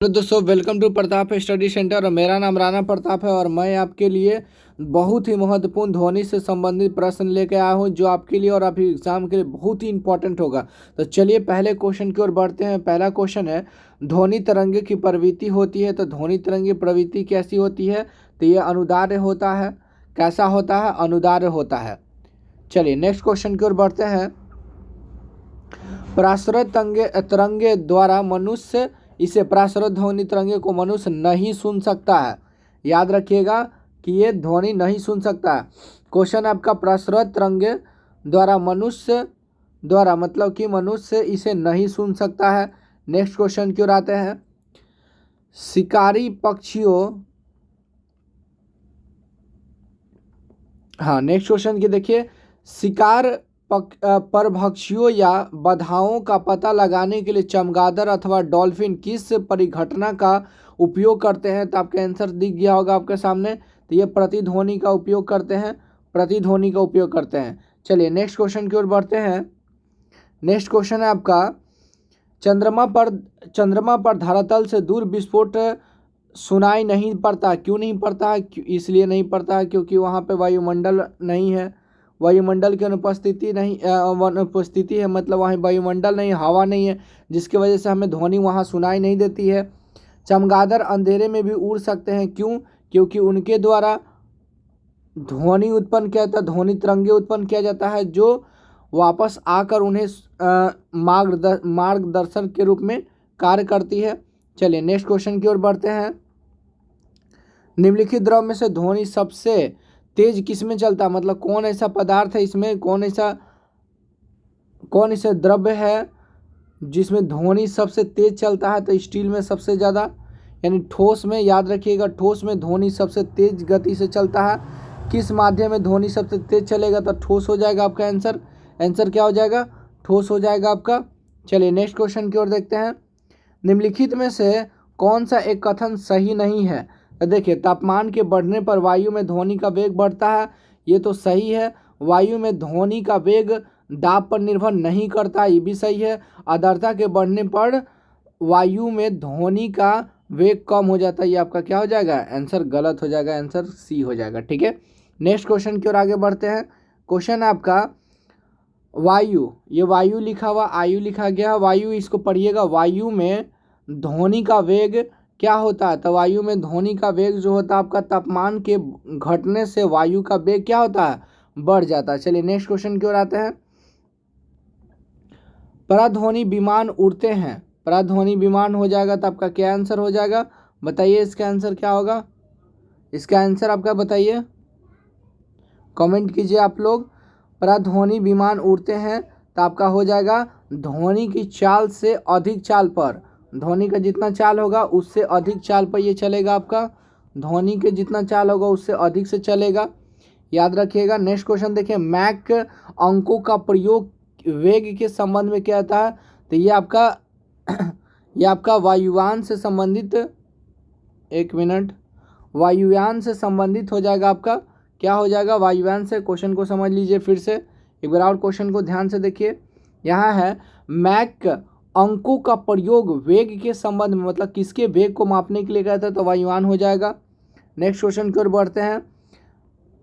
Hello दोस्तों, welcome to Pratap study centre. और मेरा नाम राणा प्रताप है और मैं आपके लिए बहुत ही महत्वपूर्ण ध्वनि से संबंधित प्रश्न लेके आया हूँ जो आपके लिए और आपके एग्जाम के लिए बहुत ही इंपॉर्टेंट होगा। तो चलिए पहले क्वेश्चन की ओर बढ़ते हैं। पहला क्वेश्चन है, ध्वनि तरंगे की प्रवृत्ति होती है। तो ध्वनि तरंगे की प्रवृत्ति कैसी होती है? तो ये अनुदार्य होता है। कैसा होता है? अनुदार्य होता है। चलिए नेक्स्ट क्वेश्चन की ओर बढ़ते हैं। प्रसरित तरंगे द्वारा मनुष्य इसे प्रसरित ध्वनि तरंगे को मनुष्य नहीं सुन सकता है। याद रखिएगा कि ये ध्वनि नहीं सुन सकता है। क्वेश्चन आपका, प्रसरित तरंगे द्वारा मनुष्य द्वारा मतलब कि मनुष्य इसे नहीं सुन सकता है। नेक्स्ट क्वेश्चन की ओर आते हैं। शिकारी पक्षियों नेक्स्ट क्वेश्चन की देखिए, शिकार परभक्षियों या बधाओं का पता लगाने के लिए चमगादड़ अथवा डॉल्फिन किस परिघटना का उपयोग करते हैं? तो आपका आंसर दिख गया होगा आपके सामने। तो ये प्रतिध्वनि का उपयोग करते हैं। प्रतिध्वनि का उपयोग करते हैं। चलिए नेक्स्ट क्वेश्चन की ओर बढ़ते हैं। नेक्स्ट क्वेश्चन है आपका, चंद्रमा पर धरातल से दूर विस्फोट सुनाई नहीं पड़ता। क्यों नहीं पड़ता है? इसलिए नहीं पड़ता है क्योंकि वहाँ पे वायुमंडल नहीं है। वायुमंडल की अनुपस्थिति है, मतलब वहाँ वायुमंडल नहीं, हवा नहीं है, जिसकी वजह से हमें ध्वनि वहाँ सुनाई नहीं देती है। चमगादड़ अंधेरे में भी उड़ सकते हैं। क्यों? क्योंकि उनके द्वारा ध्वनि उत्पन्न किया जाता है, ध्वनि तरंगे उत्पन्न किया जाता है जो वापस आकर उन्हें मार्गदर्शन के रूप में कार्य करती है। चलिए नेक्स्ट क्वेश्चन की ओर बढ़ते हैं। निम्नलिखित द्रव में से ध्वनि सबसे तेज किस में चलता है? मतलब कौन ऐसा पदार्थ है इसमें, कौन ऐसा द्रव्य है जिसमें ध्वनि सबसे तेज चलता है? तो स्टील में सबसे ज़्यादा, यानी ठोस में। याद रखिएगा, ठोस में ध्वनि सबसे तेज गति से चलता है। किस माध्यम में ध्वनि सबसे तेज चलेगा? तो ठोस हो जाएगा आपका आंसर। आंसर क्या हो जाएगा? ठोस हो जाएगा आपका। चलिए नेक्स्ट क्वेश्चन की ओर देखते हैं। निम्नलिखित में से कौन सा एक कथन सही नहीं है? तो देखिए, तापमान के बढ़ने पर वायु में ध्वनि का वेग बढ़ता है, ये तो सही है। वायु में ध्वनि का वेग दाब पर निर्भर नहीं करता, ये भी सही है। आर्द्रता के बढ़ने पर वायु में ध्वनि का वेग कम हो जाता है, ये आपका क्या हो जाएगा? आंसर गलत हो जाएगा, आंसर सी हो जाएगा। ठीक है, नेक्स्ट क्वेश्चन की ओर आगे बढ़ते हैं। क्वेश्चन है आपका, वायु, ये वायु लिखा हुआ आयु लिखा गया, वायु इसको पढ़िएगा। वायु में ध्वनि का वेग क्या होता है? तो वायु में ध्वनि का वेग जो होता है आपका, तापमान के घटने से वायु का वेग क्या होता है? बढ़ जाता है। चलिए नेक्स्ट क्वेश्चन की ओर आते हैं। पराध्वनि विमान उड़ते हैं, पराध्वनि विमान हो जाएगा तो आपका क्या आंसर हो जाएगा? बताइए इसका आंसर क्या होगा? इसका आंसर आपका बताइए, कमेंट कीजिए आप लोग। पराध्वनि विमान उड़ते हैं तो आपका हो जाएगा ध्वनि की चाल से अधिक चाल पर। ध्वनि का जितना चाल होगा उससे अधिक चाल पर ये चलेगा आपका। ध्वनि के जितना चाल होगा उससे अधिक से चलेगा, याद रखिएगा। नेक्स्ट क्वेश्चन देखिए, मैक अंकों का प्रयोग वेग के संबंध में क्या आता है? तो ये आपका वायुयान से संबंधित, एक मिनट, वायुयान से संबंधित हो जाएगा आपका। क्या हो जाएगा? वायुयान से। क्वेश्चन को समझ लीजिए फिर से एक बार और, क्वेश्चन को ध्यान से देखिए। यहाँ है, मैक अंकों का प्रयोग वेग के संबंध में, मतलब किसके वेग को मापने के लिए कहता है? तो वायुयान हो जाएगा। नेक्स्ट क्वेश्चन की ओर बढ़ते हैं।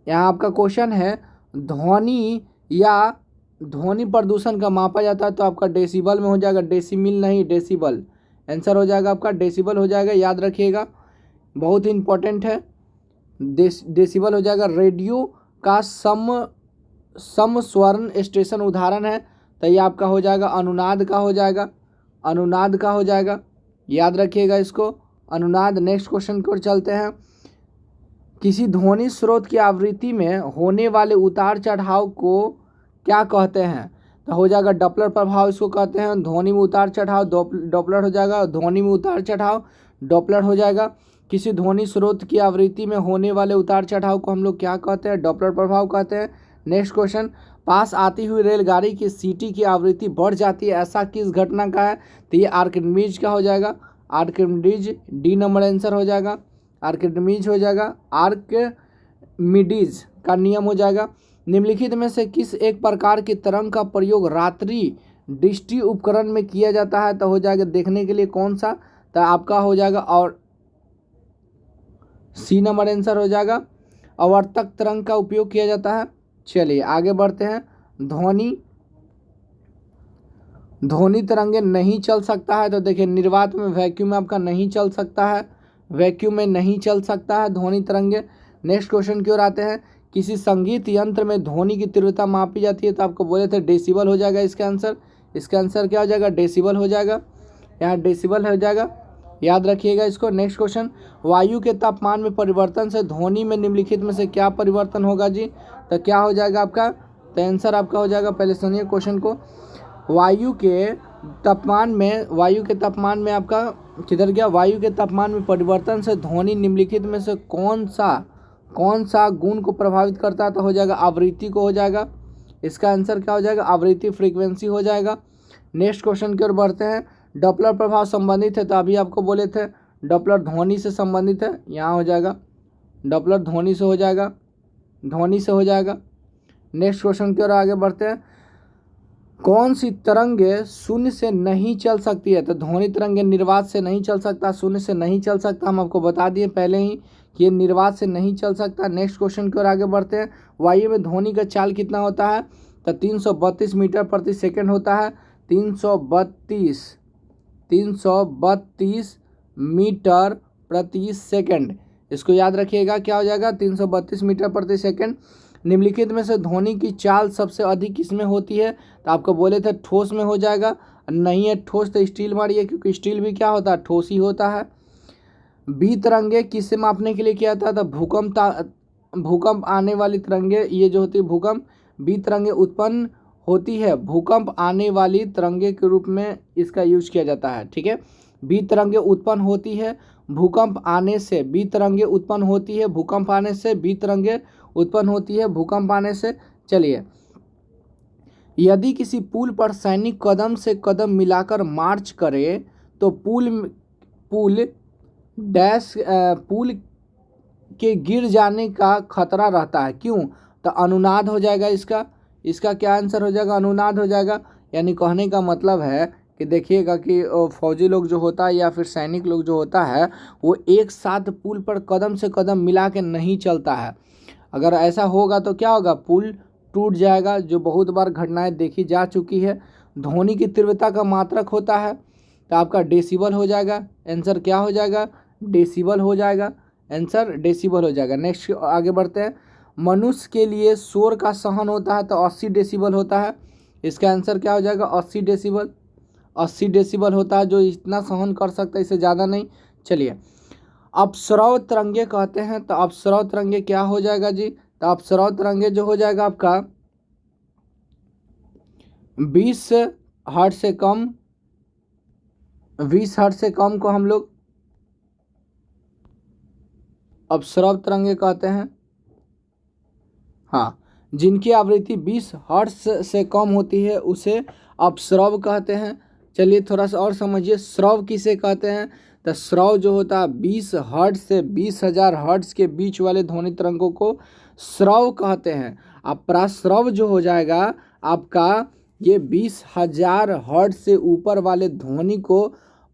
यहाँ आपका क्वेश्चन है, ध्वनि या ध्वनि प्रदूषण का मापा जाता है तो आपका डेसिबल में हो जाएगा, डेसिमिल नहीं, डेसिबल। आंसर हो जाएगा आपका डेसिबल हो जाएगा, याद रखिएगा, बहुत ही इंपॉर्टेंट है। डेसिबल हो जाएगा। रेडियो का समस्वरण स्टेशन उदाहरण है, तो ये आपका हो जाएगा अनुनाद का हो जाएगा, अनुनाद का हो जाएगा, याद रखिएगा इसको, अनुनाद। नेक्स्ट क्वेश्चन की ओर चलते हैं। किसी ध्वनि स्रोत की आवृत्ति में होने वाले उतार चढ़ाव को क्या कहते हैं? तो हो जाएगा डॉपलर प्रभाव, इसको कहते हैं। ध्वनि में उतार चढ़ाव डॉपलर हो जाएगा, ध्वनि में उतार चढ़ाव डॉपलर हो जाएगा। किसी ध्वनि स्रोत की आवृत्ति में होने वाले उतार चढ़ाव को हम लोग क्या कहते हैं? डॉपलर प्रभाव कहते हैं। नेक्स्ट क्वेश्चन, पास आती हुई रेलगाड़ी की सीटी की आवृत्ति बढ़ जाती है, ऐसा किस घटना का है? तो ये आर्किमिडीज का हो जाएगा, आर्किमिडीज, डी नंबर आंसर हो जाएगा, आर्किमिडीज हो जाएगा, आर्किमिडीज का नियम हो जाएगा। निम्नलिखित में से किस एक प्रकार की तरंग का प्रयोग रात्रि दृष्टि उपकरण में किया जाता है? तो हो जाएगा देखने के लिए कौन सा? तो आपका हो जाएगा और सी नंबर आंसर हो जाएगा। आवर्तक तरंग का उपयोग किया जाता है। चलिए आगे बढ़ते हैं। ध्वनि तरंगे नहीं चल सकता है, तो देखिए निर्वात में वैक्यूम में आपका नहीं चल सकता है, वैक्यूम में नहीं चल सकता है ध्वनि तरंगे। नेक्स्ट क्वेश्चन की ओर आते हैं। किसी संगीत यंत्र में ध्वनि की तीव्रता मापी जाती है, तो आपको बोले थे डेसिबल हो जाएगा इसका आंसर। इसका आंसर क्या हो जाएगा? डेसिबल हो जाएगा, यहाँ डेसिबल हो जाएगा, याद रखिएगा इसको। Next question. वायु के तापमान में परिवर्तन से ध्वनि में निम्नलिखित में से क्या परिवर्तन होगा जी? तो क्या हो जाएगा आपका? तो आंसर आपका हो जाएगा, पहले सुनिए क्वेश्चन को। वायु के तापमान में आपका किधर गया? वायु के तापमान में परिवर्तन से ध्वनि निम्नलिखित में से कौन सा गुण को प्रभावित करता है? तो हो जाएगा आवृत्ति को हो जाएगा। इसका आंसर क्या हो जाएगा? आवृत्ति, फ्रीक्वेंसी हो जाएगा। नेक्स्ट क्वेश्चन की ओर बढ़ते हैं। डॉपलर प्रभाव संबंधित है, तो अभी आपको बोले थे डॉपलर ध्वनि से संबंधित है, यहाँ हो जाएगा डॉपलर ध्वनि से हो जाएगा, ध्वनि से हो जाएगा। नेक्स्ट क्वेश्चन की ओर आगे बढ़ते हैं। कौन सी तरंगे शून्य से नहीं चल सकती है? तो ध्वनि तरंगे निर्वात से नहीं चल सकता, शून्य से नहीं चल सकता, हम आपको बता दिए पहले ही कि ये निर्वात से नहीं चल सकता। नेक्स्ट क्वेश्चन की ओर आगे बढ़ते हैं। वायु में ध्वनि का चाल कितना होता है? तो 332 मीटर प्रति सेकंड होता है। 332 मीटर प्रति सेकंड, इसको याद रखिएगा, क्या हो जाएगा? 332 मीटर प्रति सेकंड। निम्नलिखित में से ध्वनि की चाल सबसे अधिक किसमें होती है? तो आपको बोले थे ठोस में हो जाएगा, नहीं है ठोस तो स्टील मारिए, क्योंकि स्टील भी क्या होता है? ठोस ही होता है। बी तरंगे किससे मापने के लिए किया था? तो भूकंप आने वाली तरंगे, ये जो होती है भूकंप, बी तरंगे उत्पन्न होती है भूकंप आने वाली तरंगे के रूप में इसका यूज किया जाता है। ठीक है, बी तरंगे उत्पन्न होती है भूकंप आने से, बी तरंगे उत्पन्न होती है भूकंप आने से, बी तरंगे उत्पन्न होती है भूकंप आने से। चलिए, यदि किसी पुल पर सैनिक कदम से कदम मिलाकर मार्च करे तो पुल के गिर जाने का खतरा रहता है, क्यों? तो अनुनाद हो जाएगा इसका क्या आंसर हो जाएगा? अनुनाद हो जाएगा। यानी कहने का मतलब है कि देखिएगा कि फौजी लोग जो होता है या फिर सैनिक लोग जो होता है वो एक साथ पुल पर कदम से कदम मिला के नहीं चलता है। अगर ऐसा होगा तो क्या होगा? पुल टूट जाएगा, जो बहुत बार घटनाएं देखी जा चुकी है। ध्वनि की तीव्रता का मात्रक होता है, तो आपका डेसिबल हो जाएगा। आंसर क्या हो जाएगा? डेसिबल हो जाएगा, आंसर डेसिबल हो जाएगा। नेक्स्ट आगे बढ़ते हैं। मनुष्य के लिए शोर का सहन होता है तो 80 डेसिबल होता है। इसका आंसर क्या हो जाएगा? 80 डेसिबल, 80 डेसिबल होता है, जो इतना सहन कर सकता है, इससे ज़्यादा नहीं। चलिए, अपस्रव तरंगे कहते हैं, तो अपस्रव तरंगे क्या हो जाएगा जी? तो अपस्रव तरंगे जो हो जाएगा आपका 20 हर्ट्ज से कम, 20 हर्ट्ज से कम को हम लोग अपस्रव तरंगे कहते हैं। हाँ, जिनकी आवृत्ति 20 हर्ट्ज से कम होती है उसे अपस्रव कहते हैं। चलिए थोड़ा सा और समझिए, स्रव किसे कहते हैं? तो स्रव जो होता है 20 हर्ट्ज से 20,000 हर्ट्ज के बीच वाले ध्वनि तरंगों को स्रव कहते हैं। अब प्रास्रव जो हो जाएगा आपका, ये 20,000 हर्ट्ज से ऊपर वाले ध्वनि को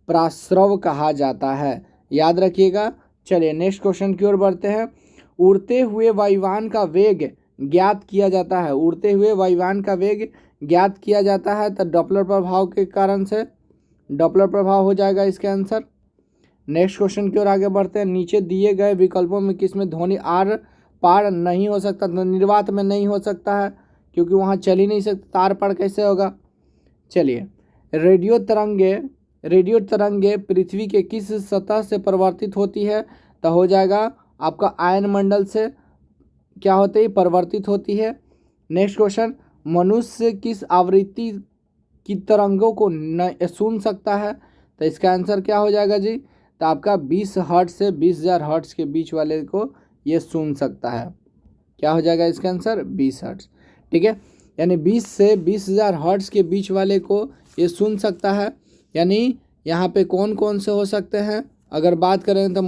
प्रास्रव कहा जाता है, याद रखिएगा। चलिए नेक्स्ट क्वेश्चन की ओर बढ़ते हैं। उड़ते हुए वायुयान का वेग ज्ञात किया जाता है, उड़ते हुए वायुयान का वेग ज्ञात किया जाता है, तो डॉपलर प्रभाव के कारण से डॉपलर प्रभाव हो जाएगा इसका आंसर। नेक्स्ट क्वेश्चन की ओर आगे बढ़ते हैं। नीचे दिए गए विकल्पों में किसमें ध्वनि आर पार नहीं हो सकता? तो निर्वात में नहीं हो सकता है, क्योंकि वहाँ चल ही नहीं सकता, तार पार कैसे होगा? चलिए, रेडियो तरंगे पृथ्वी के किस सतह से परिवर्तित होती है? तो हो जाएगा आपका आयन मंडल से क्या होती है? परिवर्तित होती है। Next question. मनुष्य किस आवृत्ति की तरंगों को सुन सकता है? तो इसका आंसर क्या हो जाएगा जी? तो आपका 20 हर्ट्ज से 20,000 हर्ट्ज के बीच वाले को ये सुन सकता है। क्या हो जाएगा इसका आंसर? 20 हर्ट्ज। ठीक है, यानी 20 से 20,000 हर्ट्ज के बीच वाले को ये सुन सकता है। यानी यहाँ पे कौन कौन से हो सकते हैं? अगर बात करें तो